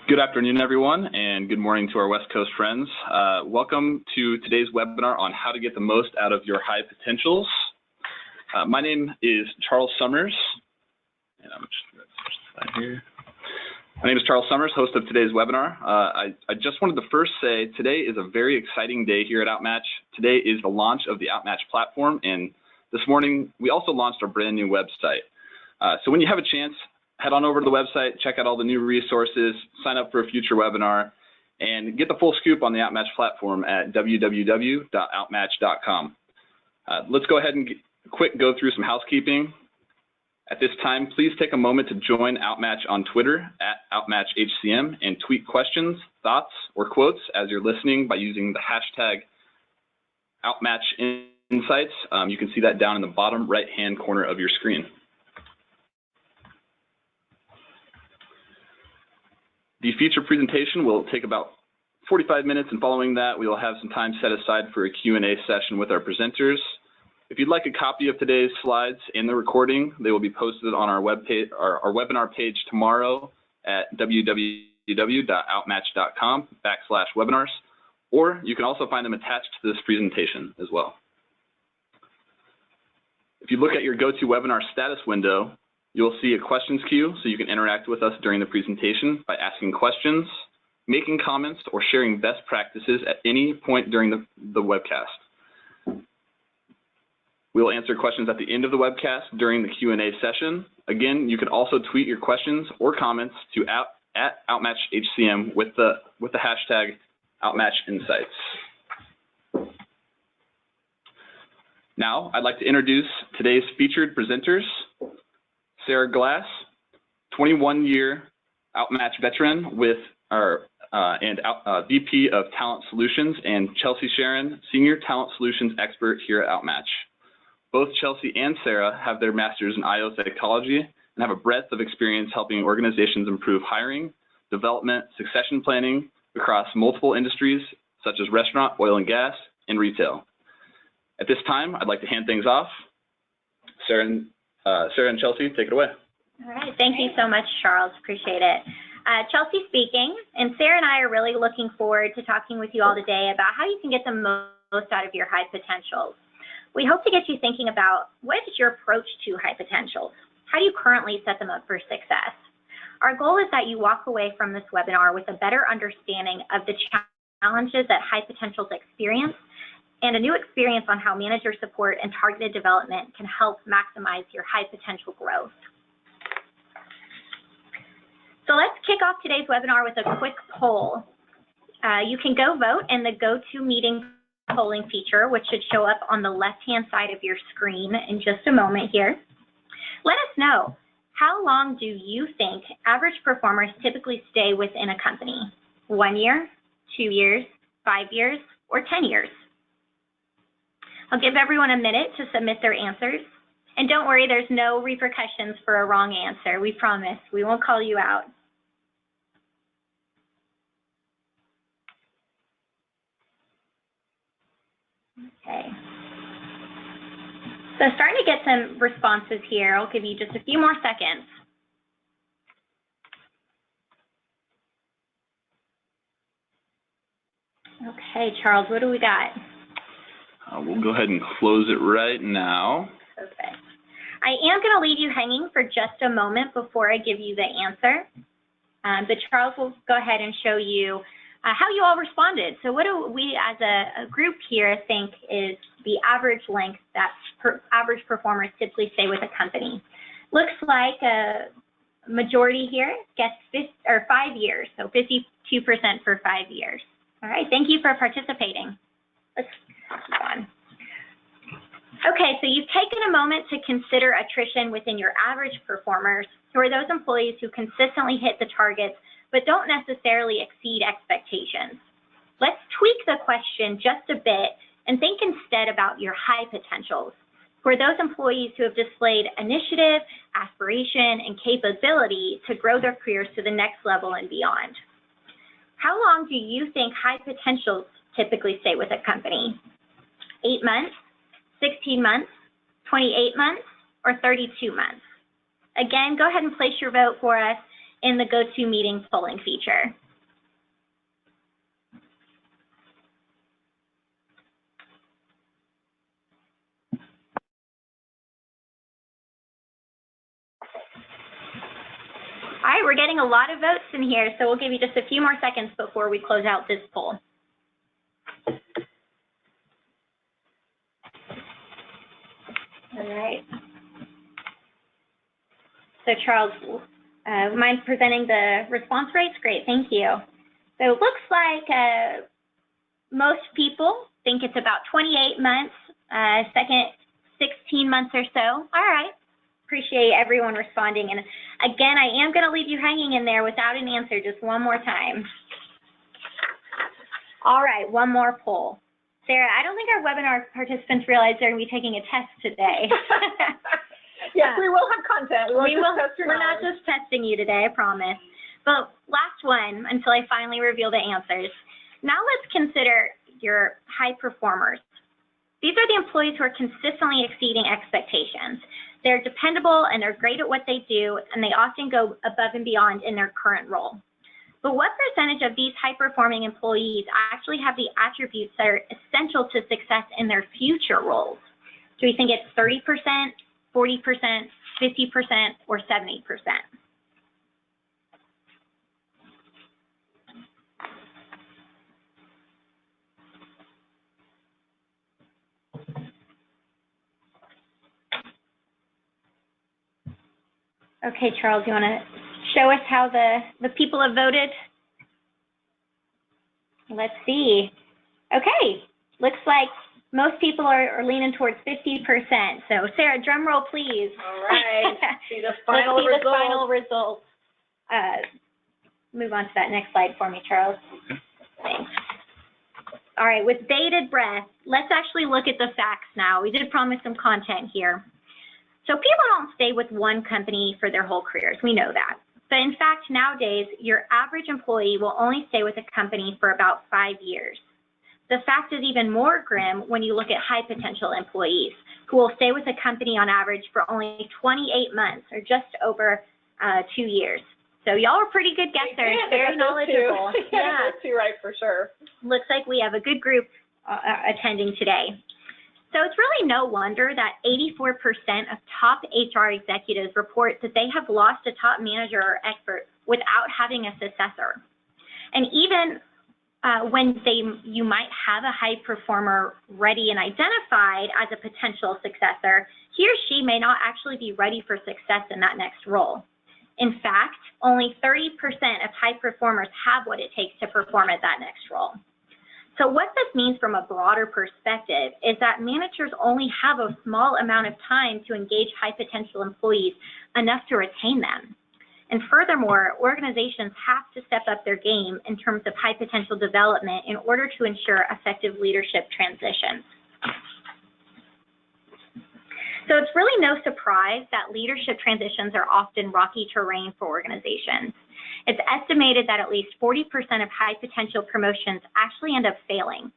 Good afternoon, everyone, and good morning to our West Coast friends. Welcome to today's webinar on how to get the most out of your high potentials. My name is Charles Summers, and I'm just here. My name is Charles Summers, host of today's webinar. I just wanted to first say today is a very exciting day here at Outmatch. Today is the launch of the Outmatch platform, and this morning we also launched our brand new website. So when you have a chance, head on over to the website, check out all the new resources, sign up for a future webinar, and get the full scoop on the Outmatch platform at www.outmatch.com. Let's go ahead and quick go through some housekeeping. At this time, please take a moment to join Outmatch on Twitter at OutmatchHCM and tweet questions, thoughts, or quotes as you're listening by using the hashtag OutmatchInsights. You can see that down in the bottom right-hand corner of your screen. The feature presentation will take about 45 minutes, and following that, we will have some time set aside for a Q&A session with our presenters. If you'd like a copy of today's slides and the recording, they will be posted on our webinar page tomorrow at www.outmatch.com/webinars, or you can also find them attached to this presentation as well. If you look at your GoToWebinar status window, you'll see a questions queue, so you can interact with us during the presentation by asking questions, making comments, or sharing best practices at any point during the webcast. We will answer questions at the end of the webcast during the Q&A session. Again, you can also tweet your questions or comments to @OutmatchHCM with the hashtag OutmatchInsights. Now, I'd like to introduce today's featured presenters. Sarah Glass, 21-year Outmatch veteran with VP of Talent Solutions, and Chelsea Sharon, Senior Talent Solutions Expert here at Outmatch. Both Chelsea and Sarah have their masters in IO psychology and have a breadth of experience helping organizations improve hiring, development, succession planning across multiple industries such as restaurant, oil and gas, and retail. At this time, I'd like to hand things off. Sarah and Chelsea, take it away. All right, thank you so much, Charles. Appreciate it. Chelsea speaking, and Sarah and I are really looking forward to talking with you all today about how you can get the most out of your high potentials. We hope to get you thinking about what is your approach to high potentials? How do you currently set them up for success? Our goal is that you walk away from this webinar with a better understanding of the challenges that high potentials experience and a new experience on how manager support and targeted development can help maximize your high potential growth. So let's kick off today's webinar with a quick poll. You can go vote in the GoToMeeting polling feature, which should show up on the left-hand side of your screen in just a moment here. Let us know, how long do you think average performers typically stay within a company? 1 year, 2 years, 5 years, or 10 years? I'll give everyone a minute to submit their answers. And don't worry, there's no repercussions for a wrong answer. We promise. We won't call you out. Okay. So starting to get some responses here. I'll give you just a few more seconds. Okay, Charles, what do we got? We'll go ahead and close it right now. Perfect. I am going to leave you hanging for just a moment before I give you the answer. But Charles will go ahead and show you how you all responded. So what do we as a group here think is the average length that average performers typically stay with a company? Looks like a majority here gets 5 years, so 52% for 5 years. All right, thank you for participating. Let's keep on. Okay, so you've taken a moment to consider attrition within your average performers, who are those employees who consistently hit the targets but don't necessarily exceed expectations. Let's tweak the question just a bit and think instead about your high potentials, who are those employees who have displayed initiative, aspiration, and capability to grow their careers to the next level and beyond. How long do you think high potentials typically stay with a company? 8 months, 16 months, 28 months, or 32 months? Again, go ahead and place your vote for us in the GoToMeeting polling feature. All right, we're getting a lot of votes in here, so we'll give you just a few more seconds before we close out this poll. All right. So Charles, mind presenting the response rates? Great, thank you. So it looks like most people think it's about 28 months, second 16 months or so. All right. Appreciate everyone responding. And again, I am going to leave you hanging in there without an answer just one more time. All right, one more poll. Sarah, I don't think our webinar participants realize they're going to be taking a test today. Yes, we will have content. We're not just testing you today, I promise. But last one until I finally reveal the answers. Now let's consider your high performers. These are the employees who are consistently exceeding expectations. They're dependable and they're great at what they do, and they often go above and beyond in their current role. But what percentage of these high-performing employees actually have the attributes that are essential to success in their future roles? Do we think it's 30%, 40%, 50%, or 70%? Okay, Charles, you want to show us how the people have voted? Let's see. Okay, looks like most people are leaning towards 50%. So Sarah, drum roll, please. All right. See the final Let's see result. the final result. Move on to that next slide for me, Charles. Thanks. All right, with bated breath, let's actually look at the facts now. We did promise some content here. So people don't stay with one company for their whole careers. We know that. But in fact, nowadays, your average employee will only stay with a company for about 5 years. The fact is even more grim when you look at high potential employees who will stay with a company on average for only 28 months or just over 2 years. So y'all are pretty good guessers, very knowledgeable. Yeah, those two right for sure. Looks like we have a good group attending today. So it's really no wonder that 84% of top HR executives report that they have lost a top manager or expert without having a successor. And even when you might have a high performer ready and identified as a potential successor, he or she may not actually be ready for success in that next role. In fact, only 30% of high performers have what it takes to perform at that next role. So what this means from a broader perspective is that managers only have a small amount of time to engage high potential employees enough to retain them. And furthermore, organizations have to step up their game in terms of high potential development in order to ensure effective leadership transitions. So it's really no surprise that leadership transitions are often rocky terrain for organizations. It's estimated that at least 40% of high potential promotions actually end up failing.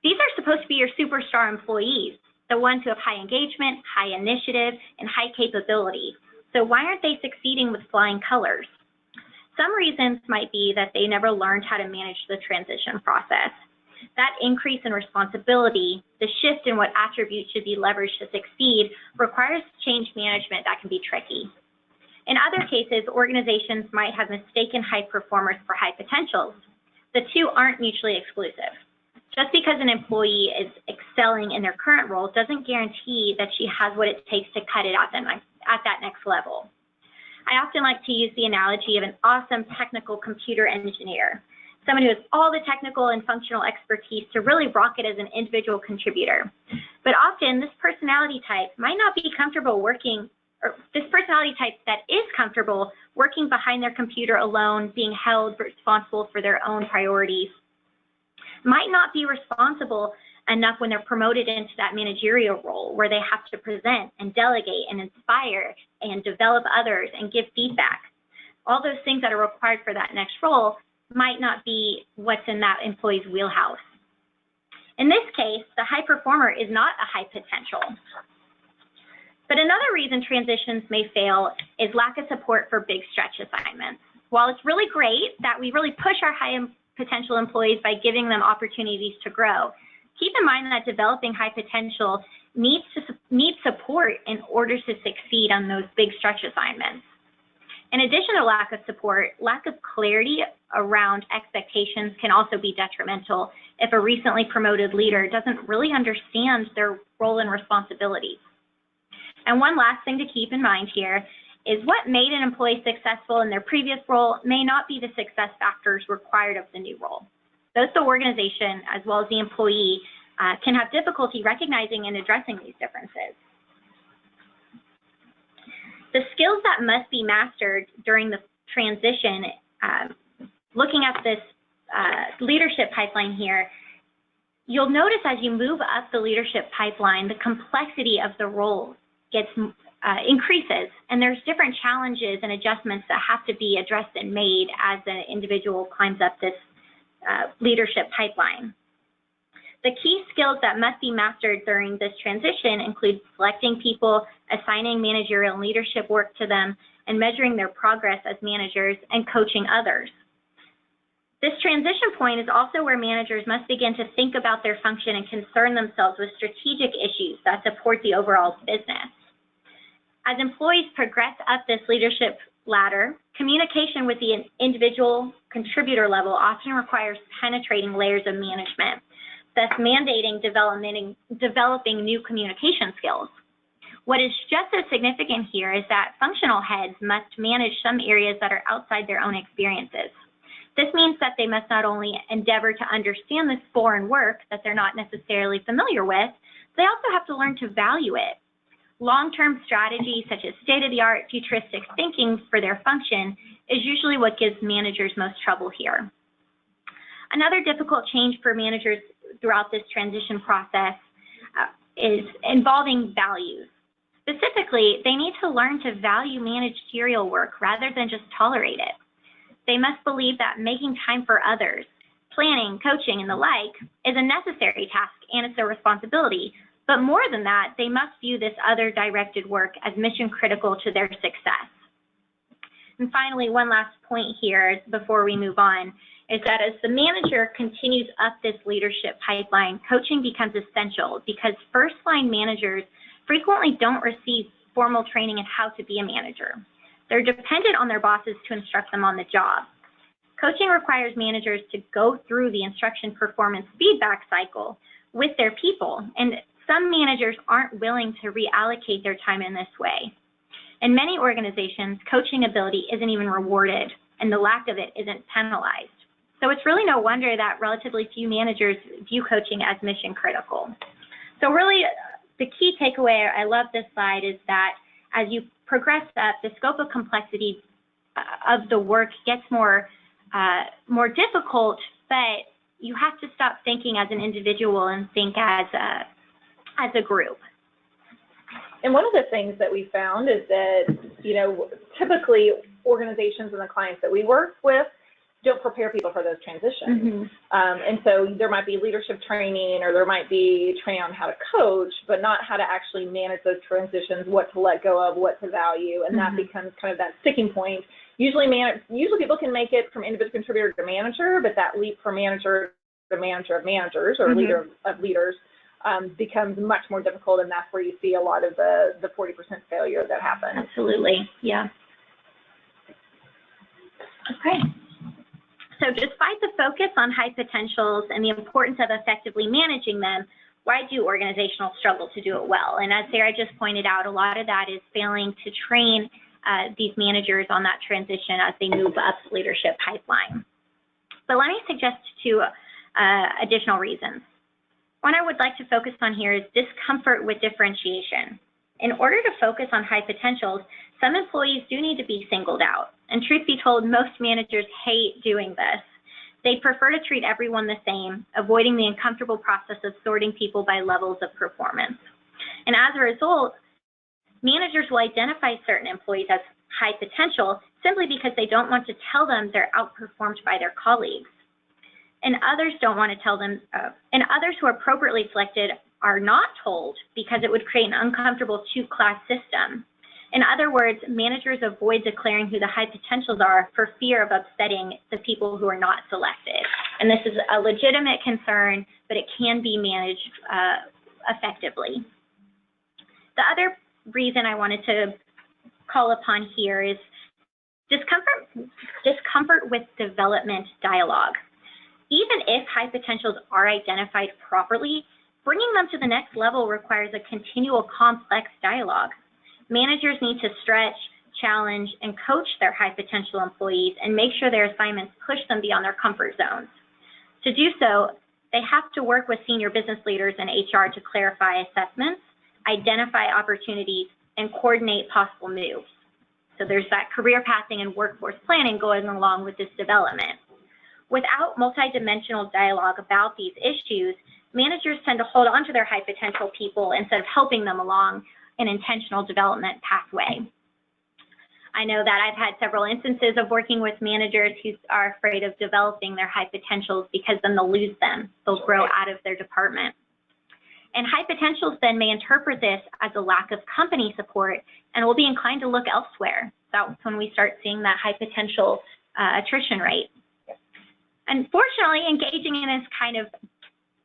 These are supposed to be your superstar employees, the ones who have high engagement, high initiative, and high capability. So why aren't they succeeding with flying colors? Some reasons might be that they never learned how to manage the transition process. That increase in responsibility, the shift in what attributes should be leveraged to succeed, requires change management that can be tricky. In other cases, organizations might have mistaken high performers for high potentials. The two aren't mutually exclusive. Just because an employee is excelling in their current role doesn't guarantee that she has what it takes to cut it at that next level. I often like to use the analogy of an awesome technical computer engineer, someone who has all the technical and functional expertise to really rock it as an individual contributor. But often this personality type might not be comfortable working, or this personality type that is comfortable working behind their computer alone, being held responsible for their own priorities, might not be responsible enough when they're promoted into that managerial role where they have to present and delegate and inspire and develop others and give feedback. All those things that are required for that next role might not be what's in that employee's wheelhouse. In this case, the high performer is not a high potential. But another reason transitions may fail is lack of support for big stretch assignments. While it's really great that we really push our high potential employees by giving them opportunities to grow, keep in mind that developing high potential needs support in order to succeed on those big stretch assignments. In addition to lack of support, lack of clarity around expectations can also be detrimental if a recently promoted leader doesn't really understand their role and responsibilities. And one last thing to keep in mind here is what made an employee successful in their previous role may not be the success factors required of the new role. Both the organization as well as the employee can have difficulty recognizing and addressing these differences. The skills that must be mastered during the transition, looking at this leadership pipeline here, you'll notice as you move up the leadership pipeline, the complexity of the role increases, and there's different challenges and adjustments that have to be addressed and made as an individual climbs up this leadership pipeline. The key skills that must be mastered during this transition include selecting people, assigning managerial and leadership work to them, and measuring their progress as managers and coaching others. This transition point is also where managers must begin to think about their function and concern themselves with strategic issues that support the overall business. As employees progress up this leadership ladder, communication with the individual contributor level often requires penetrating layers of management, thus mandating developing new communication skills. What is just as significant here is that functional heads must manage some areas that are outside their own experiences. This means that they must not only endeavor to understand this foreign work that they're not necessarily familiar with, they also have to learn to value it. Long-term strategies such as state-of-the-art futuristic thinking for their function is usually what gives managers most trouble here. Another difficult change for managers throughout this transition process is involving values. Specifically, they need to learn to value managerial work rather than just tolerate it. They must believe that making time for others, planning, coaching, and the like is a necessary task and it's their responsibility. But more than that, they must view this other directed work as mission critical to their success. And finally, one last point here before we move on is that as the manager continues up this leadership pipeline, coaching becomes essential because first-line managers frequently don't receive formal training in how to be a manager. They're dependent on their bosses to instruct them on the job. Coaching requires managers to go through the instruction performance feedback cycle with their people, and some managers aren't willing to reallocate their time in this way. In many organizations, coaching ability isn't even rewarded, and the lack of it isn't penalized. So it's really no wonder that relatively few managers view coaching as mission critical. So really, the key takeaway, I love this slide, is that as you progress up, the scope of complexity of the work gets more difficult, but you have to stop thinking as an individual and think as a group. And one of the things that we found is that, typically organizations and the clients that we work with don't prepare people for those transitions. And so there might be leadership training, or there might be training on how to coach, but not how to actually manage those transitions, what to let go of, what to value, and that becomes kind of that sticking point. Usually people can make it from individual contributor to manager, but that leap from manager to manager of managers or leader of leaders becomes much more difficult, and that's where you see a lot of the 40% failure that happens. Absolutely, yeah. Okay. So despite the focus on high potentials and the importance of effectively managing them, why do organizations struggle to do it well? And as Sarah just pointed out, a lot of that is failing to train these managers on that transition as they move up the leadership pipeline. But let me suggest two additional reasons. One I would like to focus on here is discomfort with differentiation. In order to focus on high potentials, some employees do need to be singled out. And truth be told, most managers hate doing this. They prefer to treat everyone the same, avoiding the uncomfortable process of sorting people by levels of performance. And as a result, managers will identify certain employees as high potential simply because they don't want to tell them they're outperformed by their colleagues. And others don't want to tell them, and others who are appropriately selected are not told because it would create an uncomfortable two-class system. In other words, managers avoid declaring who the high potentials are for fear of upsetting the people who are not selected. And this is a legitimate concern, but it can be managed effectively. The other reason I wanted to call upon here is discomfort with development dialogue. Even if high potentials are identified properly, bringing them to the next level requires a continual complex dialogue. Managers need to stretch, challenge, and coach their high potential employees and make sure their assignments push them beyond their comfort zones. To do so, they have to work with senior business leaders and HR to clarify assessments, identify opportunities, and coordinate possible moves. So there's that career pathing and workforce planning going along with this development. Without multidimensional dialogue about these issues, managers tend to hold on to their high potential people instead of helping them along an intentional development pathway. I know that I've had several instances of working with managers who are afraid of developing their high potentials because then they'll lose them. They'll grow out of their department. And high potentials then may interpret this as a lack of company support and will be inclined to look elsewhere. That's when we start seeing that high potential attrition rate. Unfortunately, engaging in this kind of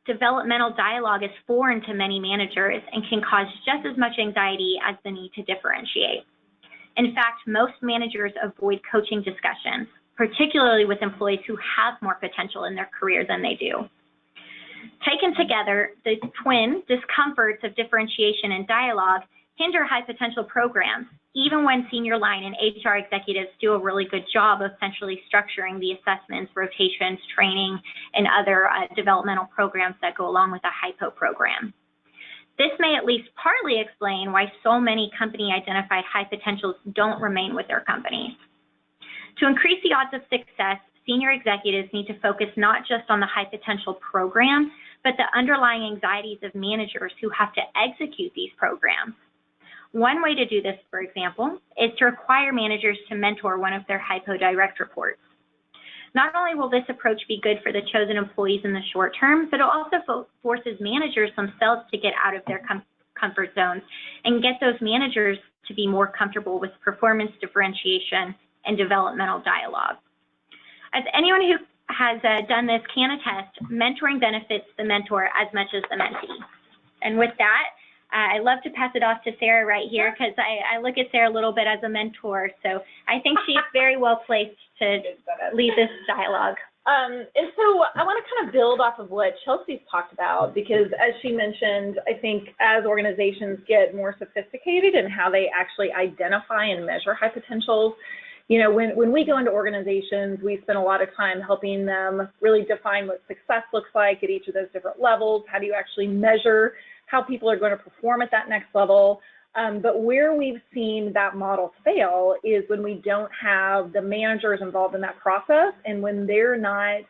developmental dialogue is foreign to many managers and can cause just as much anxiety as the need to differentiate. In fact, most managers avoid coaching discussions, particularly with employees who have more potential in their career than they do. Taken together, the twin discomforts of differentiation and dialogue hinder high potential programs, even when senior line and HR executives do a really good job of centrally structuring the assessments, rotations, training, and other developmental programs that go along with a HiPo program. This may at least partly explain why so many company-identified high potentials don't remain with their companies. To increase the odds of success, senior executives need to focus not just on the high potential program, but the underlying anxieties of managers who have to execute these programs. One way to do this, for example, is to require managers to mentor one of their HiPo direct reports. Not only will this approach be good for the chosen employees in the short term, but it also forces managers themselves to get out of their comfort zones and get those managers to be more comfortable with performance differentiation and developmental dialogue. As anyone who has done this can attest, mentoring benefits the mentor as much as the mentee. And with that, I love to pass it off to Sarah right here because I look at Sarah a little bit as a mentor. So I think she's very well placed to lead this dialogue. And so I want to kind of build off of what Chelsea's talked about, because as she mentioned, I think as organizations get more sophisticated in how they actually identify and measure high potentials, you know, when we go into organizations, we spend a lot of time helping them really define what success looks like at each of those different levels. How do you actually measure how people are going to perform at that next level? But where we've seen that model fail is when we don't have the managers involved in that process and when they're not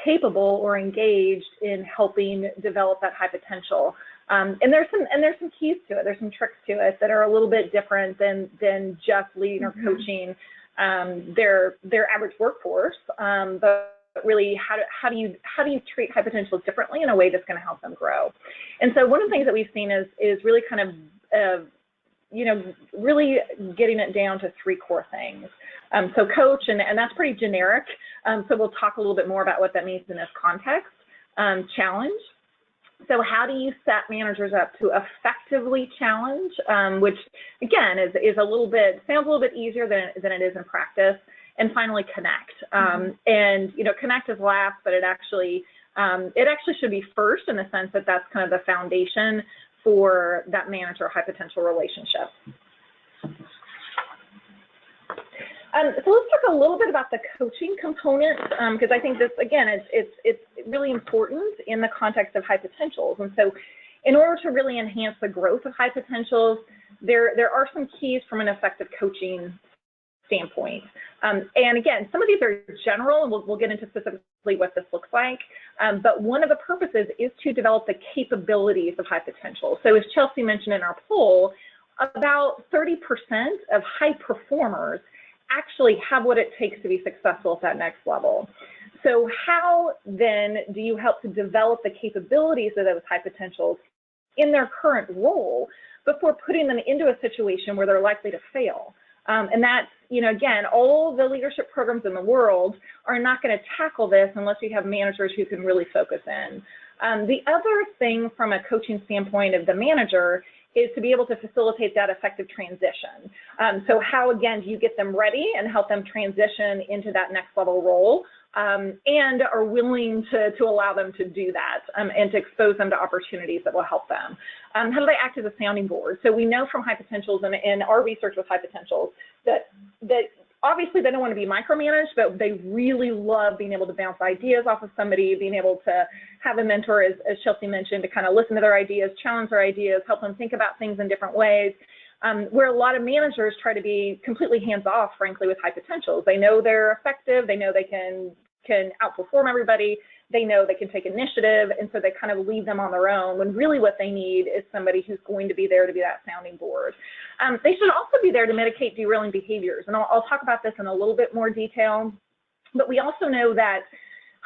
capable or engaged in helping develop that high potential. And there's some keys to it. There's some tricks to it that are a little bit different than just leading or coaching their average workforce. But really, how do you treat high potentials differently in a way that's going to help them grow? And so one of the things that we've seen is really kind of you know, really getting it down to three core things. So coach, and that's pretty generic. So we'll talk a little bit more about what that means in this context. Challenge. So how do you set managers up to effectively challenge, which again is a little bit, sounds a little bit easier than it is in practice. And finally, connect. And you know, connect is last, but it actually should be first in the sense that that's kind of the foundation for that manager high potential relationship. So let's talk a little bit about the coaching component, because I think this, again, it's really important in the context of high potentials. And so in order to really enhance the growth of high potentials, there are some keys from an effective coaching standpoint. And again, some of these are general, and we'll get into specifically what this looks like. But one of the purposes is to develop the capabilities of high potential. So as Chelsea mentioned in our poll, about 30% of high performers actually have what it takes to be successful at that next level. So how then do you help to develop the capabilities of those high potentials in their current role before putting them into a situation where they're likely to fail. And that's, again, all the leadership programs in the world are not going to tackle this unless you have managers who can really focus in. The other thing from a coaching standpoint of the manager is to be able to facilitate that effective transition. So how, again, do you get them ready and help them transition into that next level role, and are willing to allow them to do that, and to expose them to opportunities that will help them. How do they act as a sounding board? So we know from high potentials and in our research with high potentials that obviously they don't want to be micromanaged, but they really love being able to bounce ideas off of somebody, being able to have a mentor, as Chelsea mentioned, to kind of listen to their ideas, challenge their ideas, help them think about things in different ways. Where a lot of managers try to be completely hands-off, frankly, with high potentials. They know they're effective, they know they can outperform everybody, they know they can take initiative, and so they kind of leave them on their own, when really what they need is somebody who's going to be there to be that sounding board. They should also be there to mitigate derailing behaviors, and I'll talk about this in a little bit more detail, but we also know that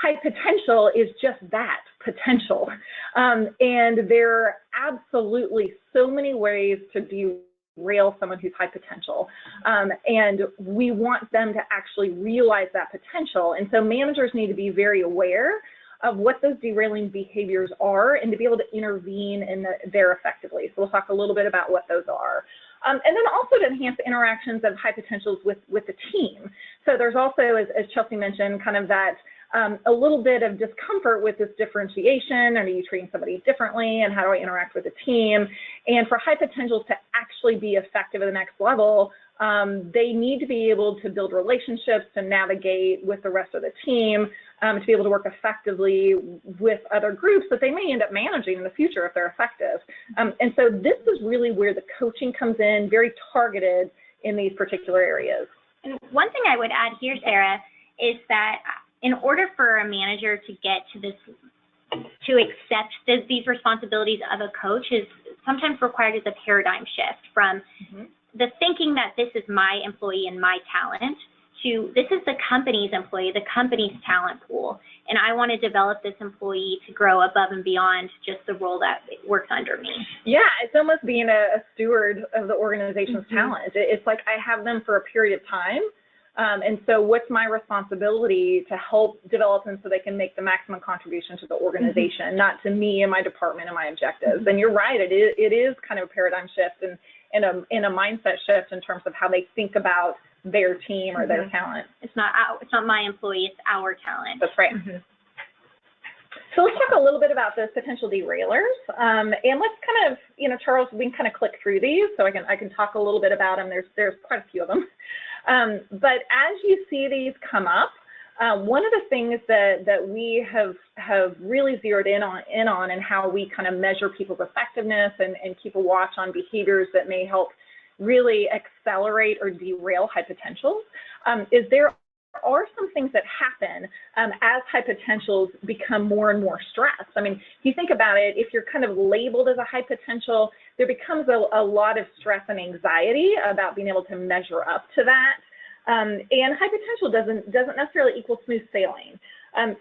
high potential is just that, potential. And there are absolutely so many ways to derail someone who's high potential. And we want them to actually realize that potential. And so managers need to be very aware of what those derailing behaviors are and to be able to intervene there effectively. So we'll talk a little bit about what those are. And then also to enhance the interactions of high potentials with the team. So there's also, as Chelsea mentioned, kind of that a little bit of discomfort with this differentiation. Are you treating somebody differently, and how do I interact with the team? And for high potentials to actually be effective at the next level, they need to be able to build relationships, to navigate with the rest of the team, to be able to work effectively with other groups that they may end up managing in the future if they're effective. And so this is really where the coaching comes in, very targeted in these particular areas. And one thing I would add here, Sarah, is that in order for a manager to get to this, to accept these responsibilities of a coach, is sometimes required as a paradigm shift from the thinking that this is my employee and my talent to this is the company's employee, the company's talent pool, and I want to develop this employee to grow above and beyond just the role that works under me. Yeah, it's almost being a steward of the organization's talent. It's like I have them for a period of time. And so what's my responsibility to help develop them so they can make the maximum contribution to the organization, not to me and my department and my objectives. And you're right, it is kind of a paradigm shift and a mindset shift in terms of how they think about their team or their talent. It's not my employee, it's our talent. That's right. So let's talk a little bit about the potential derailers. And let's kind of, Charles, we can kind of click through these so I can talk a little bit about them. There's quite a few of them. But as you see these come up, one of the things that we have really zeroed in on and how we kind of measure people's effectiveness and keep a watch on behaviors that may help really accelerate or derail high potentials is there are some things that happen as high potentials become more and more stressed. I mean, if you think about it, if you're kind of labeled as a high potential, there becomes a lot of stress and anxiety about being able to measure up to that. And high potential doesn't necessarily equal smooth sailing.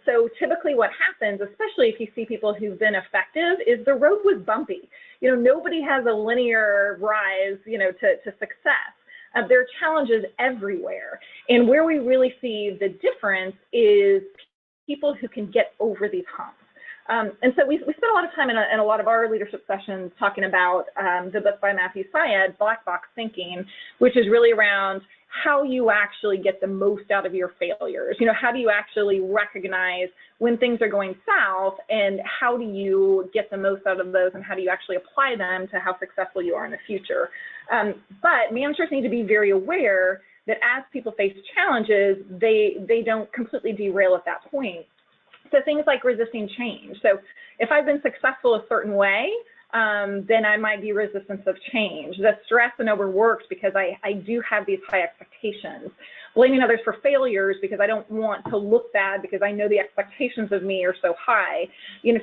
So typically what happens, especially if you see people who've been effective, is the road was bumpy. Nobody has a linear rise, to success. There are challenges everywhere. And where we really see the difference is people who can get over these humps. And so we spent a lot of time in a lot of our leadership sessions talking about the book by Matthew Syed, Black Box Thinking, which is really around how you actually get the most out of your failures. How do you actually recognize when things are going south, and how do you get the most out of those, and how do you actually apply them to how successful you are in the future? But managers need to be very aware that as people face challenges, they don't completely derail at that point. So things like resisting change. So if I've been successful a certain way, then I might be resistant of change. The stress and overworked because I do have these high expectations. Blaming others for failures because I don't want to look bad because I know the expectations of me are so high.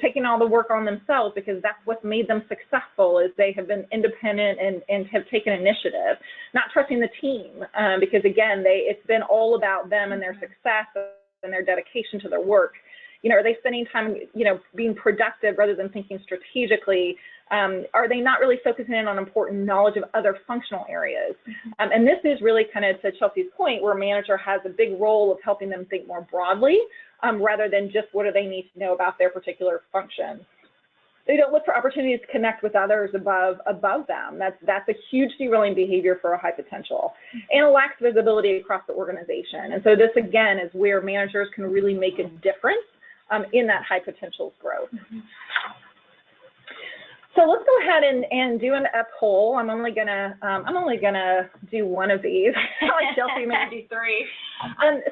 Taking all the work on themselves because that's what's made them successful, is they have been independent and have taken initiative. Not trusting the team because, again, it's been all about them and their success and their dedication to their work. Are they spending time, being productive rather than thinking strategically? Are they not really focusing in on important knowledge of other functional areas? And this is really kind of to Chelsea's point, where a manager has a big role of helping them think more broadly, rather than just what do they need to know about their particular function. They don't look for opportunities to connect with others above them. That's a huge derailing behavior for a high potential, and it lacks visibility across the organization. And so this, again, is where managers can really make a difference in that high potential's growth. So let's go ahead and do a poll. I'm only gonna do one of these. Like Chelsea may do three.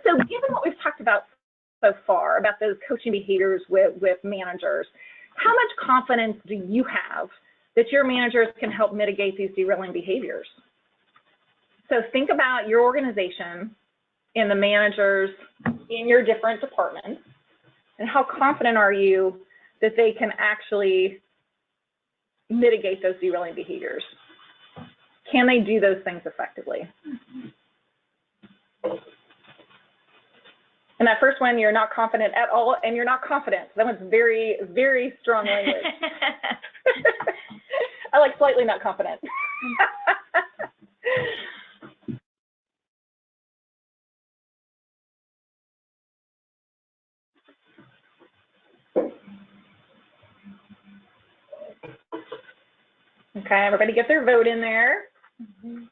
So given what we've talked about so far about those coaching behaviors with managers, how much confidence do you have that your managers can help mitigate these derailing behaviors? So think about your organization and the managers in your different departments, and how confident are you that they can actually mitigate those derailing behaviors? Can they do those things effectively? And that first one, you're not confident at all, and you're not confident. That one's very, very strong language. I like slightly not confident. Okay, everybody get their vote in there. And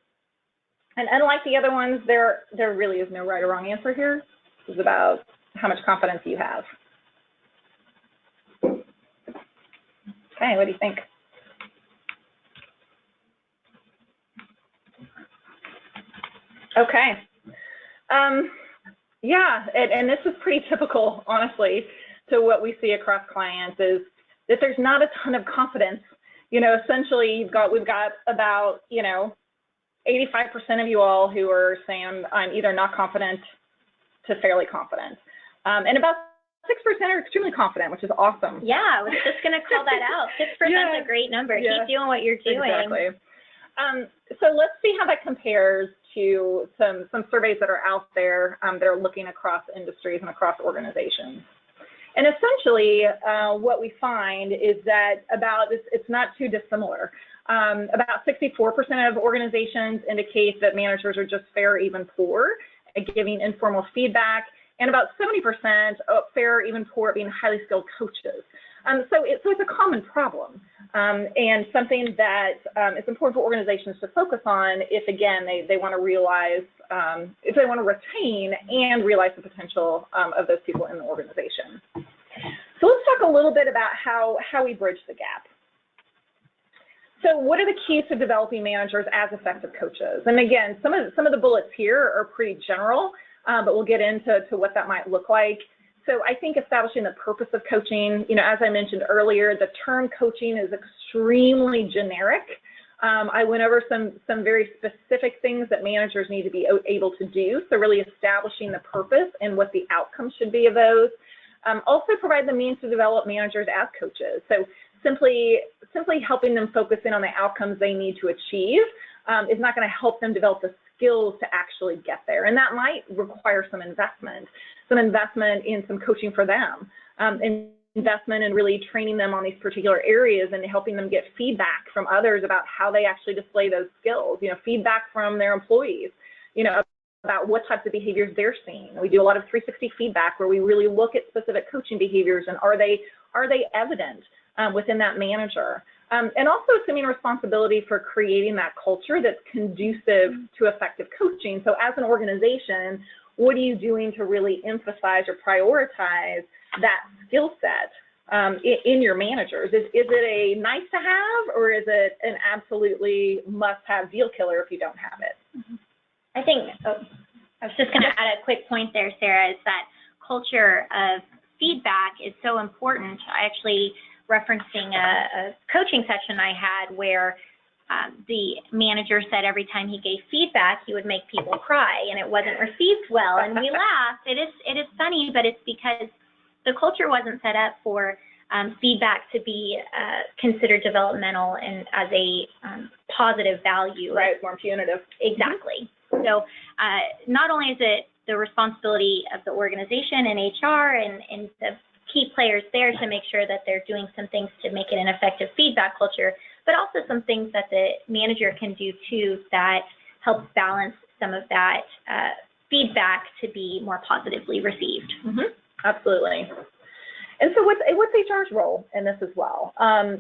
unlike the other ones, there really is no right or wrong answer here. This is about how much confidence you have. Okay, what do you think? Okay. Yeah, and this is pretty typical, honestly, to what we see across clients, is that there's not a ton of confidence. Essentially, we've got about, 85% of you all who are saying I'm either not confident to fairly confident. And about 6% are extremely confident, which is awesome. Yeah, I was just going to call that out. 6% is a great number. Yeah. Keep doing what you're doing. Exactly. So let's see how that compares to some surveys that are out there that are looking across industries and across organizations. And essentially, what we find is that it's not too dissimilar. About 64% of organizations indicate that managers are just fair or even poor at giving informal feedback, and about 70% fair or even poor at being highly skilled coaches. So it's a common problem, and something that it's important for organizations to focus on if, again, they want to realize, if they want to retain and realize the potential of those people in the organization. So let's talk a little bit about how we bridge the gap. So what are the keys to developing managers as effective coaches? And again, some of the bullets here are pretty general, but we'll get into what that might look like. So I think establishing the purpose of coaching, as I mentioned earlier, the term coaching is extremely generic. I went over some very specific things that managers need to be able to do. So really establishing the purpose and what the outcomes should be of those. Also provide the means to develop managers as coaches. So simply helping them focus in on the outcomes they need to achieve is not going to help them develop the skills to actually get there. And that might require some investment in some coaching for them, investment in really training them on these particular areas and helping them get feedback from others about how they actually display those skills, feedback from their employees, about what types of behaviors they're seeing. We do a lot of 360 feedback where we really look at specific coaching behaviors and are they evident within that manager. And also assuming responsibility for creating that culture that's conducive to effective coaching. So as an organization, what are you doing to really emphasize or prioritize that skill set in your managers? Is it a nice to have, or is it an absolutely must-have deal killer if you don't have it? I think, I was just going to add a quick point there, Sarah, is that culture of feedback is so important. I actually referencing a coaching session I had where the manager said every time he gave feedback, he would make people cry, and it wasn't received well. And we laughed. It is funny, but it's because the culture wasn't set up for feedback to be considered developmental and as a positive value. Right, more punitive. Exactly. So not only is it the responsibility of the organization and HR and the key players there to make sure that they're doing some things to make it an effective feedback culture, but also some things that the manager can do too that helps balance some of that feedback to be more positively received. Absolutely. And so what's HR's role in this as well?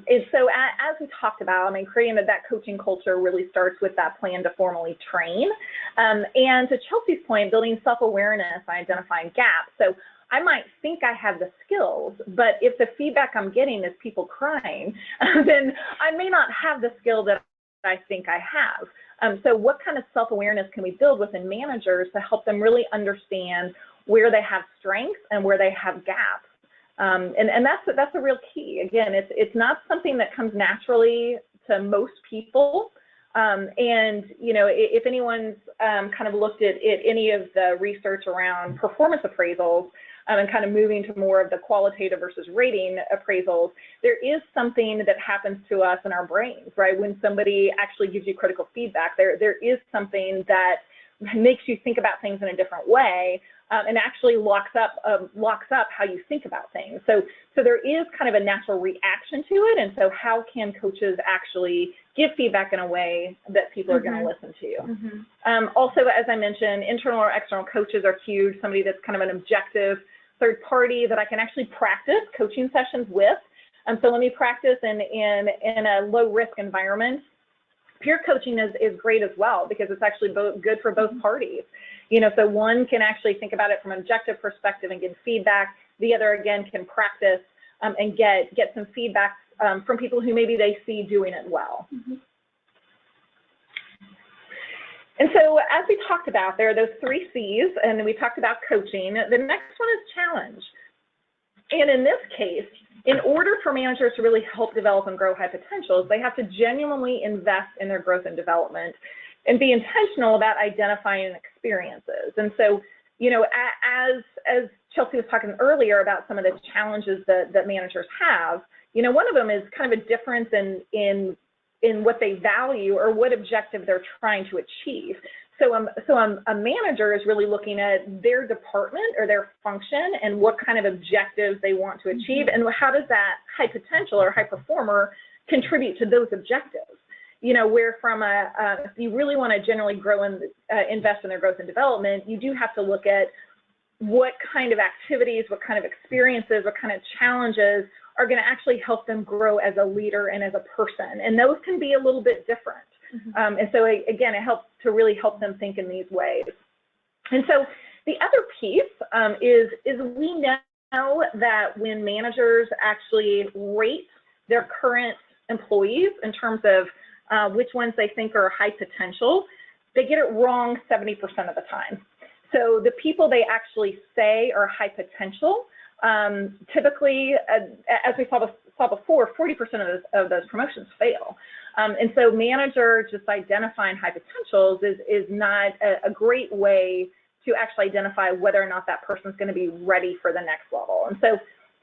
Is so as we talked about, I mean, creating that coaching culture really starts with that plan to formally train. And to Chelsea's point, building self-awareness and identifying gaps. So I might think I have the skills, but if the feedback I'm getting is people crying, then I may not have the skill that I think I have. So what kind of self-awareness can we build within managers to help them really understand where they have strengths and where they have gaps? And that's a real key. Again, it's not something that comes naturally to most people. And, you know, if anyone's kind of looked at any of the research around performance appraisals and kind of moving to more of the qualitative versus rating appraisals, there is something that happens to us in our brains, right? When somebody actually gives you critical feedback, there is something that makes you think about things in a different way. And actually locks up how you think about things. So there is kind of a natural reaction to it. And so how can coaches actually give feedback in a way that people are going to listen to? Also, as I mentioned, internal or external coaches are huge. Somebody that's kind of an objective third party that I can actually practice coaching sessions with. So let me practice in a low risk environment. Peer coaching is great as well because it's actually good for both parties. You know, so one can actually think about it from an objective perspective and give feedback. The other, again, can practice and get some feedback from people who maybe they see doing it well. And so as we talked about, there are those 3 C's, and we talked about coaching. The next one is challenge. And in this case, in order for managers to really help develop and grow high potentials, they have to genuinely invest in their growth and development and be intentional about identifying experiences. And so, you know, as Chelsea was talking earlier about some of the challenges that managers have, you know, one of them is kind of a difference in what they value or what objective they're trying to achieve. So a manager is really looking at their department or their function and what kind of objectives they want to achieve, and how does that high potential or high performer contribute to those objectives. You know, where from if you really want to generally grow and invest in their growth and development, you do have to look at what kind of activities, what kind of experiences, what kind of challenges are going to actually help them grow as a leader and as a person. And those can be a little bit different. And so, again, it helps to really help them think in these ways. And so the other piece is we know that when managers actually rate their current employees in terms of which ones they think are high potential, they get it wrong 70% of the time. So the people they actually say are high potential, typically, as we saw before, 40% of those promotions fail. And so managers just identifying high potentials is not a great way to actually identify whether or not that person's going to be ready for the next level. And so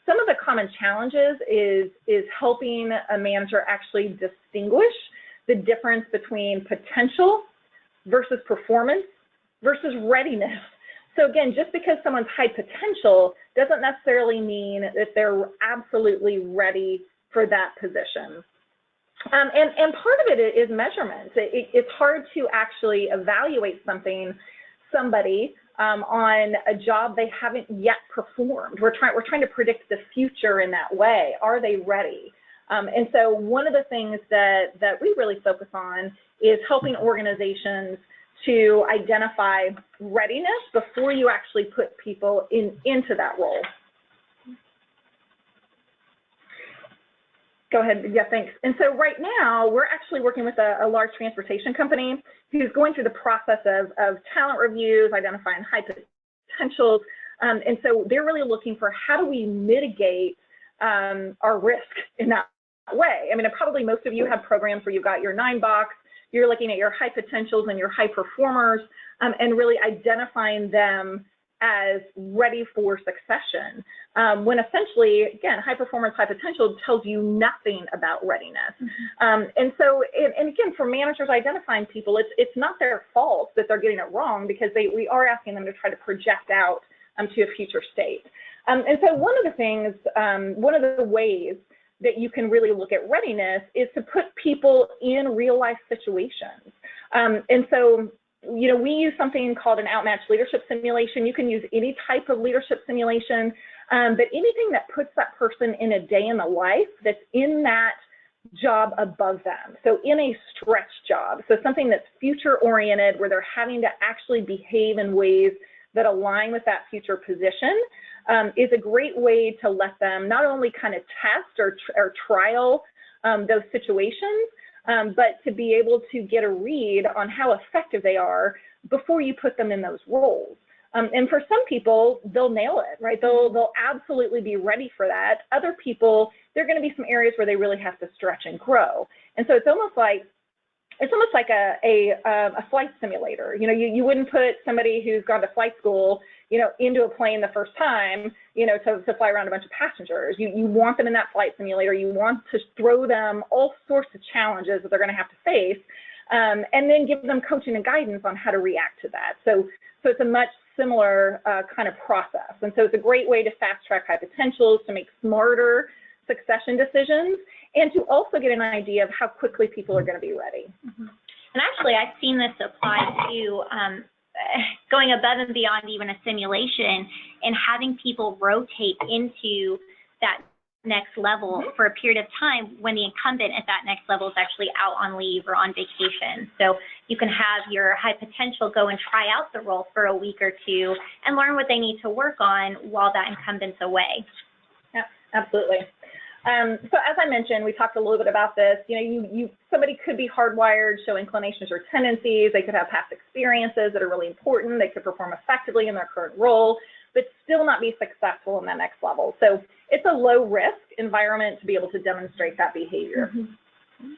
some of the common challenges is helping a manager actually distinguish the difference between potential versus performance versus readiness. So again, just because someone's high potential doesn't necessarily mean that they're absolutely ready for that position. And part of it is measurement. It's hard to actually evaluate somebody on a job they haven't yet performed. We're trying to predict the future in that way. Are they ready? And so one of the things that we really focus on is helping organizations to identify readiness before you actually put people into that role. Go ahead. Yeah, thanks. And so right now, we're actually working with a large transportation company who's going through the process of talent reviews, identifying high potentials. And so they're really looking for how do we mitigate our risk in that way. I mean, probably most of you have programs where you've got your 9-box, you're looking at your high potentials and your high performers, and really identifying them as ready for succession, when essentially, again, high performance, high potential tells you nothing about readiness. And so, and again, for managers identifying people, it's not their fault that they're getting it wrong, because we are asking them to try to project out to a future state. And so one of the things, one of the ways that you can really look at readiness is to put people in real life situations. And so, you know, we use something called an outmatched leadership simulation. You can use any type of leadership simulation, but anything that puts that person in a day in the life that's in that job above them. So in a stretch job, so something that's future oriented where they're having to actually behave in ways that align with that future position, is a great way to let them not only kind of test or trial those situations, but to be able to get a read on how effective they are before you put them in those roles. And for some people, they'll nail it, right? They'll absolutely be ready for that. Other people, there are going to be some areas where they really have to stretch and grow. And so it's almost like a flight simulator. You know, you wouldn't put somebody who's gone to flight school, you know, into a plane the first time, you know, to fly around a bunch of passengers. You want them in that flight simulator. You want to throw them all sorts of challenges that they're going to have to face, and then give them coaching and guidance on how to react to that. So it's a much similar kind of process. And so it's a great way to fast track high potentials, to make smarter succession decisions, and to also get an idea of how quickly people are going to be ready. Mm-hmm. And actually, I've seen this apply to going above and beyond even a simulation and having people rotate into that next level for a period of time when the incumbent at that next level is actually out on leave or on vacation. So you can have your high potential go and try out the role for a week or two and learn what they need to work on while that incumbent's away. Yeah, absolutely. So as I mentioned, we talked a little bit about this. You know, somebody could be hardwired, show inclinations or tendencies. They could have past experiences that are really important. They could perform effectively in their current role, but still not be successful in that next level. So it's a low risk environment to be able to demonstrate that behavior. Mm-hmm.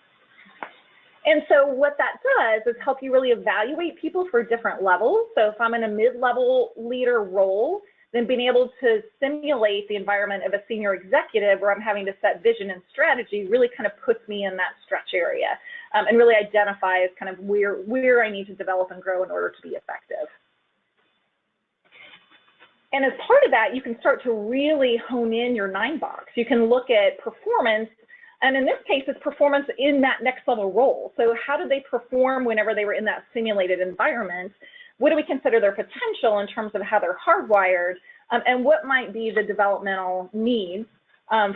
And so what that does is help you really evaluate people for different levels. So if I'm in a mid-level leader role, then being able to simulate the environment of a senior executive where I'm having to set vision and strategy really kind of puts me in that stretch area, and really identifies kind of where I need to develop and grow in order to be effective. And as part of that, you can start to really hone in your 9-box. You can look at performance, and in this case, it's performance in that next level role. So how did they perform whenever they were in that simulated environment? What do we consider their potential in terms of how they're hardwired, and what might be the developmental needs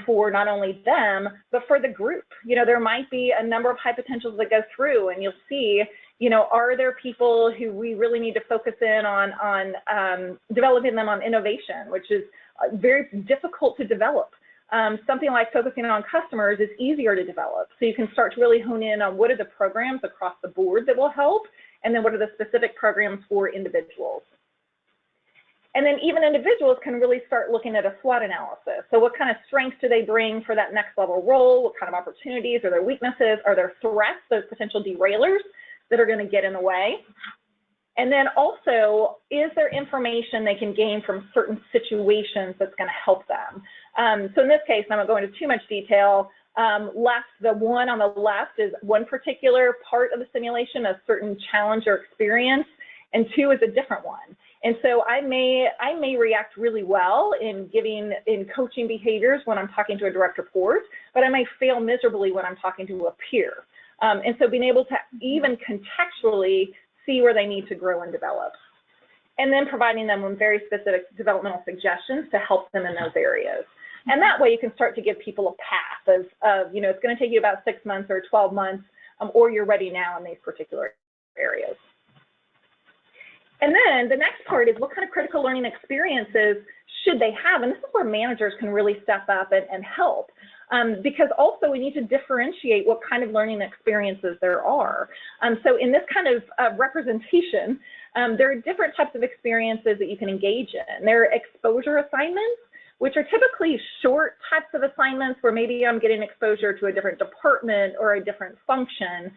for not only them, but for the group? You know, there might be a number of high potentials that go through, and you'll see, you know, are there people who we really need to focus in on developing them on innovation, which is very difficult to develop. Something like focusing on customers is easier to develop. So you can start to really hone in on what are the programs across the board that will help, and then what are the specific programs for individuals. And then even individuals can really start looking at a SWOT analysis. So what kind of strengths do they bring for that next level role? What kind of opportunities? Are there weaknesses? Are there threats, those potential derailers that are going to get in the way? And then also, is there information they can gain from certain situations that's going to help them? So in this case, I won't go into too much detail. The one on the left is one particular part of the simulation, a certain challenge or experience, and 2 is a different one. And so I may react really well in coaching behaviors when I'm talking to a direct report, but I may fail miserably when I'm talking to a peer. And so being able to even contextually see where they need to grow and develop, and then providing them with very specific developmental suggestions to help them in those areas. And that way you can start to give people a path of you know, it's going to take you about 6 months or 12 months, or you're ready now in these particular areas. And then the next part is what kind of critical learning experiences should they have? And this is where managers can really step up and help. Because also we need to differentiate what kind of learning experiences there are. So in this kind of representation, there are different types of experiences that you can engage in. There are exposure assignments, which are typically short types of assignments where maybe I'm getting exposure to a different department or a different function,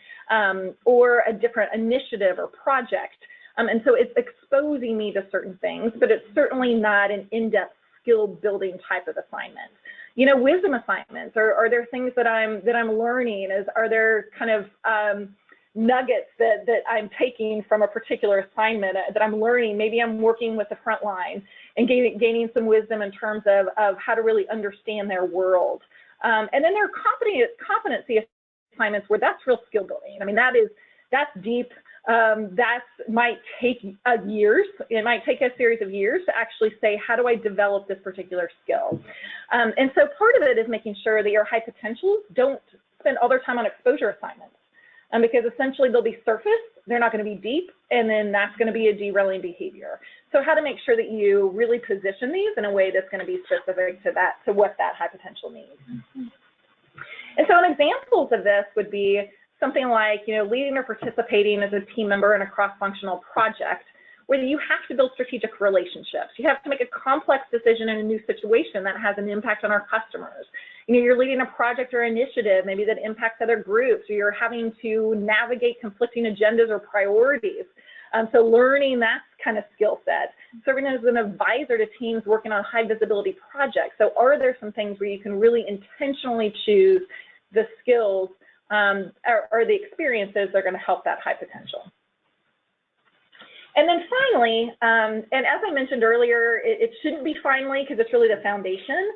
or a different initiative or project. And so it's exposing me to certain things, but it's certainly not an in-depth skill building type of assignment. You know, wisdom assignments, are there things that I'm learning? Are there kind of nuggets that I'm taking from a particular assignment that I'm learning. Maybe I'm working with the front line and gaining some wisdom in terms of how to really understand their world. And then there are competency assignments where that's real skill building. I mean, that's deep. That might take years. It might take a series of years to actually say, how do I develop this particular skill? And so part of it is making sure that your high potentials don't spend all their time on exposure assignments, because essentially they'll be surface, they're not going to be deep, and then that's going to be a derailing behavior. So how to make sure that you really position these in a way that's going to be specific to what that high potential needs. And so examples of this would be something like, leading or participating as a team member in a cross-functional project where you have to build strategic relationships. You have to make a complex decision in a new situation that has an impact on our customers. You're leading a project or initiative maybe that impacts other groups, or you're having to navigate conflicting agendas or priorities. So learning that kind of skill set. Serving as an advisor to teams working on high visibility projects. So are there some things where you can really intentionally choose the skills or the experiences that are going to help that high potential? And then finally, and as I mentioned earlier, it shouldn't be finally because it's really the foundation,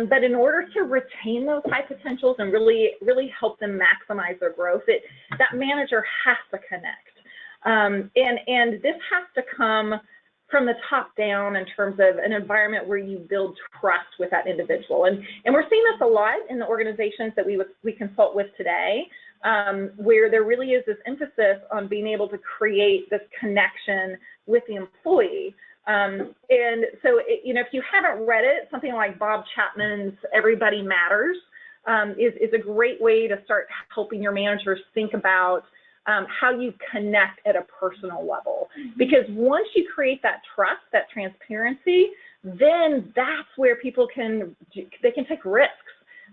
but in order to retain those high potentials and really help them maximize their growth, that manager has to connect. And this has to come from the top down in terms of an environment where you build trust with that individual. And we're seeing this a lot in the organizations that we consult with today, where there really is this emphasis on being able to create this connection with the employee. And so, if you haven't read it, something like Bob Chapman's Everybody Matters is a great way to start helping your managers think about how you connect at a personal level. Because once you create that trust, that transparency, then that's where people can take risks.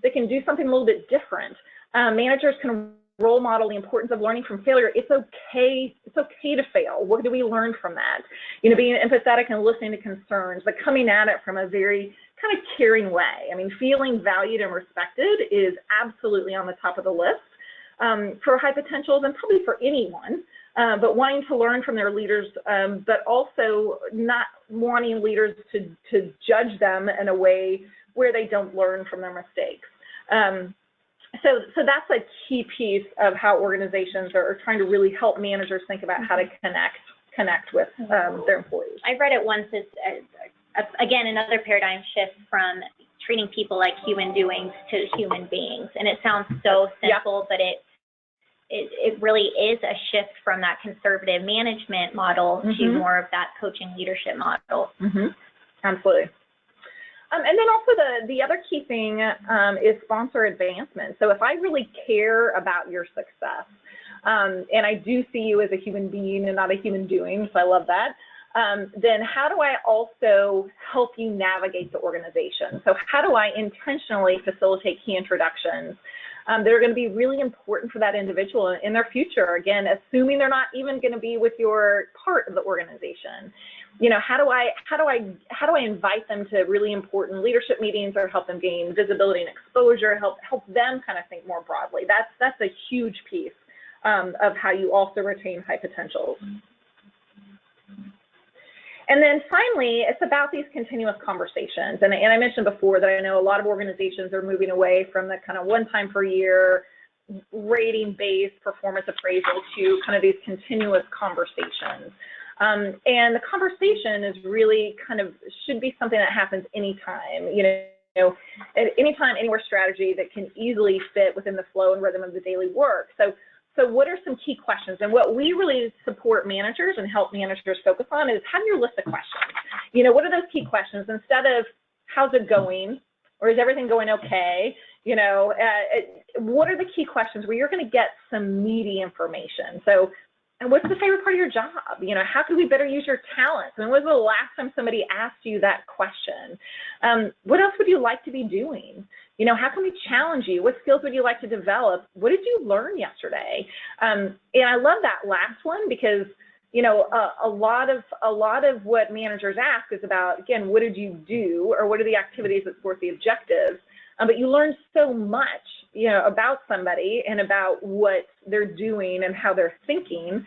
They can do something a little bit different. Managers can role model the importance of learning from failure. It's okay to fail. What do we learn from that? Being empathetic and listening to concerns, but coming at it from a very kind of caring way. I mean, feeling valued and respected is absolutely on the top of the list. For high potentials and probably for anyone, but wanting to learn from their leaders, but also not wanting leaders to judge them in a way where they don't learn from their mistakes. So that's a key piece of how organizations are trying to really help managers think about how to connect with their employees. I read it once as again, another paradigm shift from treating people like human doings to human beings. And it sounds so simple, but it really is a shift from that conservative management model to more of that coaching leadership model. Absolutely. And then also the other key thing is sponsor advancement. So if I really care about your success, and I do see you as a human being and not a human doing, so I love that, then how do I also help you navigate the organization? So how do I intentionally facilitate key introductions that are going to be really important for that individual in their future? Again, assuming they're not even going to be with your part of the organization. How do I invite them to really important leadership meetings or help them gain visibility and exposure, help them kind of think more broadly? That's a huge piece of how you also retain high potentials. And then finally, it's about these continuous conversations. And I mentioned before that I know a lot of organizations are moving away from the kind of one time per year rating-based performance appraisal to kind of these continuous conversations. And the conversation is really should be something that happens anytime, at anytime, anywhere strategy that can easily fit within the flow and rhythm of the daily work. So what are some key questions? And what we really support managers and help managers focus on is have your list of questions. What are those key questions? Instead of how's it going, or is everything going okay? What are the key questions where you're going to get some meaty information? So, and what's the favorite part of your job? How can we better use your talents? When was the last time somebody asked you that question? What else would you like to be doing? How can we challenge you? What skills would you like to develop? What did you learn yesterday? And I love that last one because, a lot of what managers ask is about, again, what did you do, or what are the activities that support the objectives? but you learn so much, about somebody and about what they're doing and how they're thinking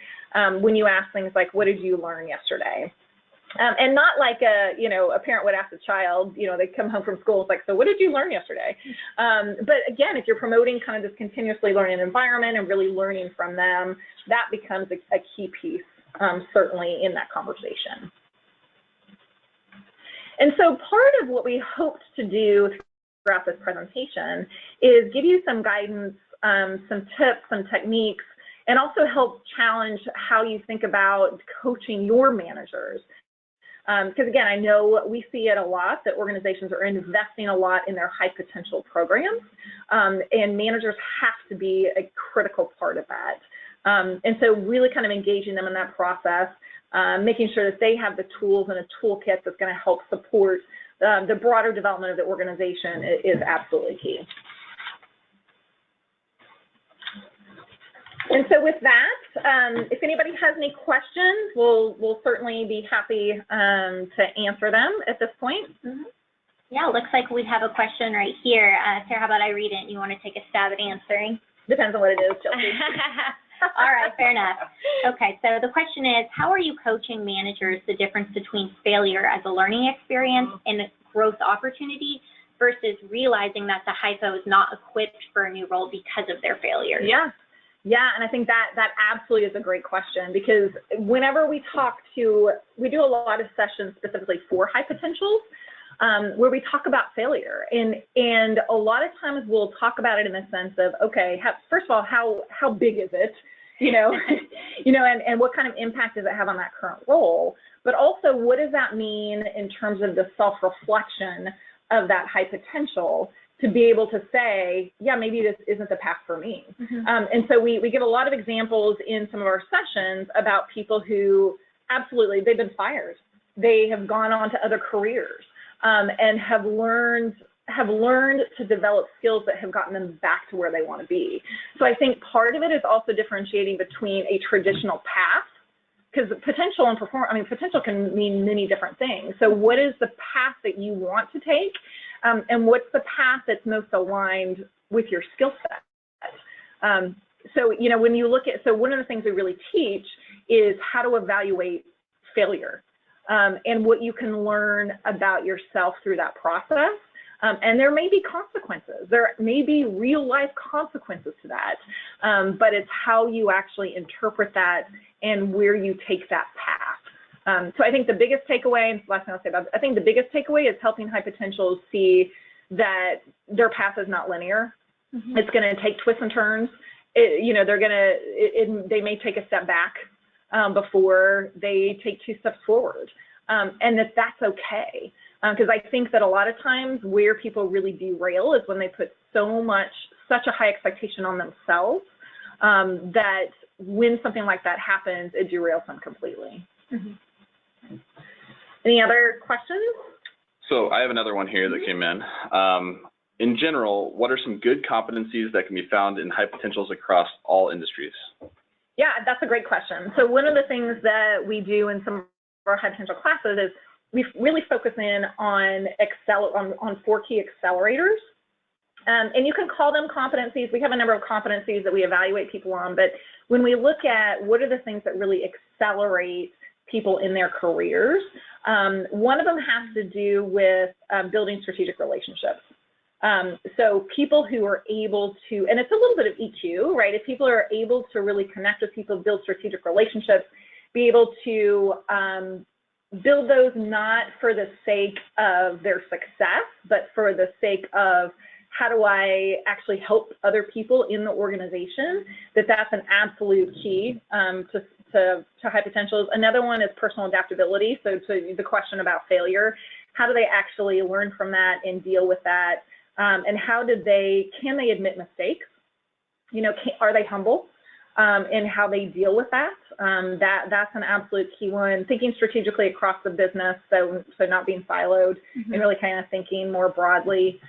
when you ask things like, what did you learn yesterday? And not like a parent would ask a child, they come home from school, it's like, so what did you learn yesterday? But again, if you're promoting kind of this continuously learning environment and really learning from them, that becomes a key piece, certainly in that conversation. And so part of what we hoped to do throughout this presentation is give you some guidance, some tips, some techniques, and also help challenge how you think about coaching your managers. Because again, I know we see it a lot that organizations are investing a lot in their high potential programs, and managers have to be a critical part of that. And so really kind of engaging them in that process, making sure that they have the tools and a toolkit that's going to help support the broader development of the organization is absolutely key. And so with that, if anybody has any questions, we'll certainly be happy to answer them at this point. Mm-hmm. Yeah, looks like we have a question right here. Sarah, how about I read it and you want to take a stab at answering? Depends on what it is, Chelsea. All right, fair enough. Okay, so the question is, how are you coaching managers the difference between failure as a learning experience and a growth opportunity versus realizing that the hypo is not equipped for a new role because of their failure? Yeah, and I think that absolutely is a great question, because whenever we do a lot of sessions specifically for high potentials, where we talk about failure, and a lot of times we'll talk about it in the sense of, okay, first of all, how big is it, and what kind of impact does it have on that current role, but also what does that mean in terms of the self-reflection of that high potential, to be able to say, yeah, maybe this isn't the path for me. Mm-hmm. And so we give a lot of examples in some of our sessions about people who absolutely, they've been fired. They have gone on to other careers and have learned to develop skills that have gotten them back to where they want to be. So I think part of it is also differentiating between a traditional path, because potential and potential can mean many different things. So what is the path that you want to take? And what's the path that's most aligned with your skill set? So, when you look at, so one of the things we really teach is how to evaluate failure and what you can learn about yourself through that process. And there may be consequences. There may be real life consequences to that, but it's how you actually interpret that and where you take that path. So I think the biggest takeaway, and last thing I'll say about it, I think the biggest takeaway is helping high potentials see that their path is not linear. Mm-hmm. It's going to take twists and turns. They may take a step back before they take 2 steps forward, and that's okay. Because I think that a lot of times where people really derail is when they put such a high expectation on themselves that when something like that happens, it derails them completely. Mm-hmm. Any other questions? So I have another one here that came in. In general, what are some good competencies that can be found in high potentials across all industries? Yeah, that's a great question. So one of the things that we do in some of our high potential classes is we really focus in on 4 key accelerators. And you can call them competencies. We have a number of competencies that we evaluate people on, but when we look at what are the things that really accelerate people in their careers, one of them has to do with building strategic relationships. So people who are able to, and it's a little bit of EQ, right? If people are able to really connect with people, build strategic relationships, be able to build those not for the sake of their success, but for the sake of how do I actually help other people in the organization, that's an absolute key to high potentials. Another one is personal adaptability. So to the question about failure, how do they actually learn from that and deal with that? And can they admit mistakes? Are they humble in how they deal with that? That's an absolute key one. Thinking strategically across the business, so not being siloed, mm-hmm. and really kind of thinking more broadly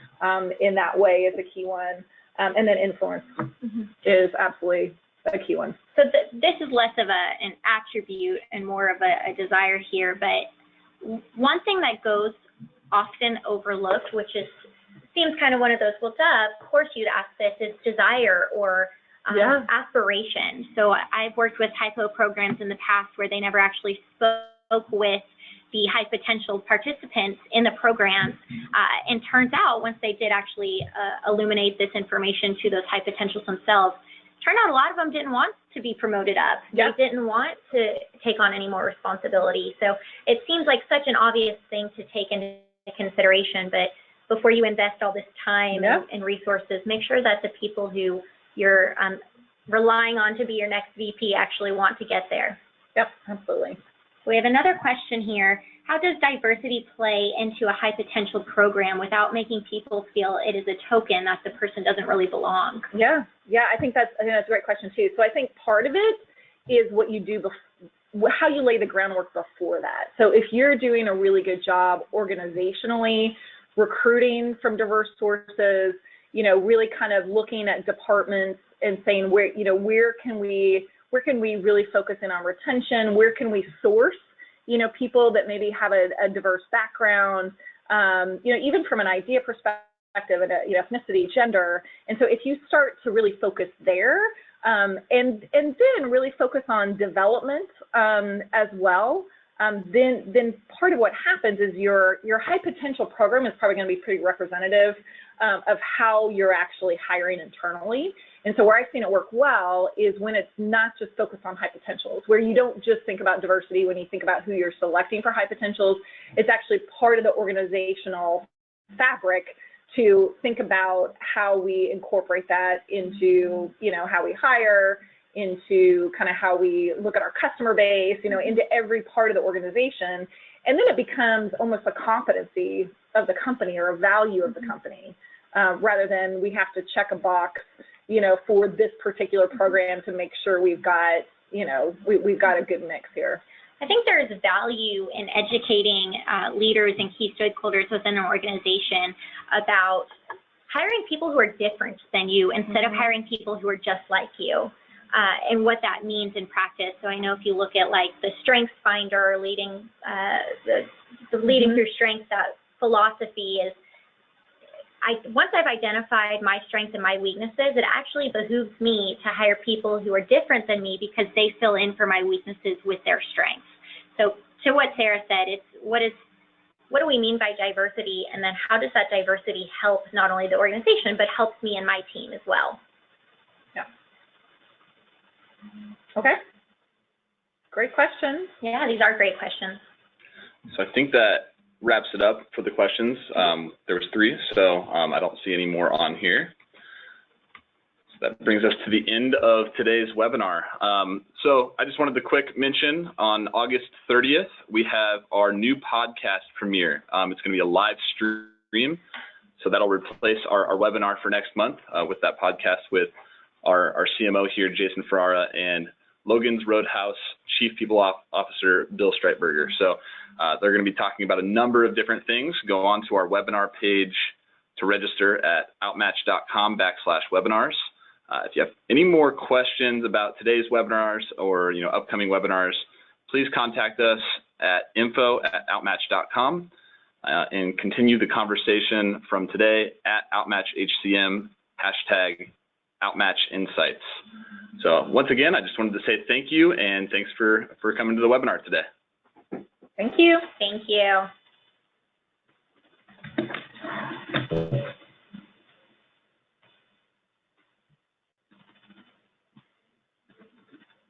in that way is a key one. And then influence mm-hmm. is absolutely a key one. So this is less of an attribute and more of a desire here, but one thing that goes often overlooked, which is seems kind of one of those, well, duh, of course you'd ask this, is desire or aspiration. So I've worked with hypo programs in the past where they never actually spoke with the high potential participants in the programs, and turns out once they did actually illuminate this information to those high potentials themselves, turned out a lot of them didn't want to be promoted up. They didn't want to take on any more responsibility. So it seems like such an obvious thing to take into consideration, but before you invest all this time and resources, make sure that the people who you're relying on to be your next VP actually want to get there. Yep, absolutely. We have another question here. How does diversity play into a high potential program without making people feel it is a token that the person doesn't really belong? Yeah, I think that's a great question too. So I think part of it is what you do how you lay the groundwork before that. So if you're doing a really good job organizationally, recruiting from diverse sources, really kind of looking at departments and saying where can we really focus in on retention? Where can we source, people that maybe have a diverse background, even from an idea perspective, and ethnicity, gender. And so if you start to really focus there, and then really focus on development as well, then part of what happens is your high potential program is probably going to be pretty representative of how you're actually hiring internally. And so where I've seen it work well is when it's not just focused on high potentials, where you don't just think about diversity when you think about who you're selecting for high potentials. It's actually part of the organizational fabric to think about how we incorporate that into, how we hire, into kind of how we look at our customer base, into every part of the organization. And then it becomes almost a competency of the company or a value of the company, rather than we have to check a box, for this particular program to make sure we've got, we've got a good mix here. I think there is value in educating leaders and key stakeholders within an organization about hiring people who are different than you instead of hiring people who are just like you, and what that means in practice. So I know if you look at like the Strengths Finder, leading the leading through strengths, that philosophy is, once I've identified my strengths and my weaknesses, it actually behooves me to hire people who are different than me because they fill in for my weaknesses with their strengths. So to what Sarah said, it's what do we mean by diversity, and then how does that diversity help not only the organization, but helps me and my team as well? Yeah. Okay. Great questions. Yeah, these are great questions. So I think that wraps it up for the questions. There was 3, so I don't see any more on here. So that brings us to the end of today's webinar. So I just wanted to quick mention, on August 30th, we have our new podcast premiere. It's going to be a live stream, so that'll replace our webinar for next month with that podcast with our CMO here, Jason Ferrara, and Logan's Roadhouse Chief People Officer, Bill Streitberger. So they're going to be talking about a number of different things. Go on to our webinar page to register at outmatch.com/webinars. If you have any more questions about today's webinars or upcoming webinars, please contact us at info@outmatch.com and continue the conversation from today at OutmatchHCM, #OutmatchInsights. So once again, I just wanted to say thank you, and thanks for coming to the webinar today. Thank you. Thank you.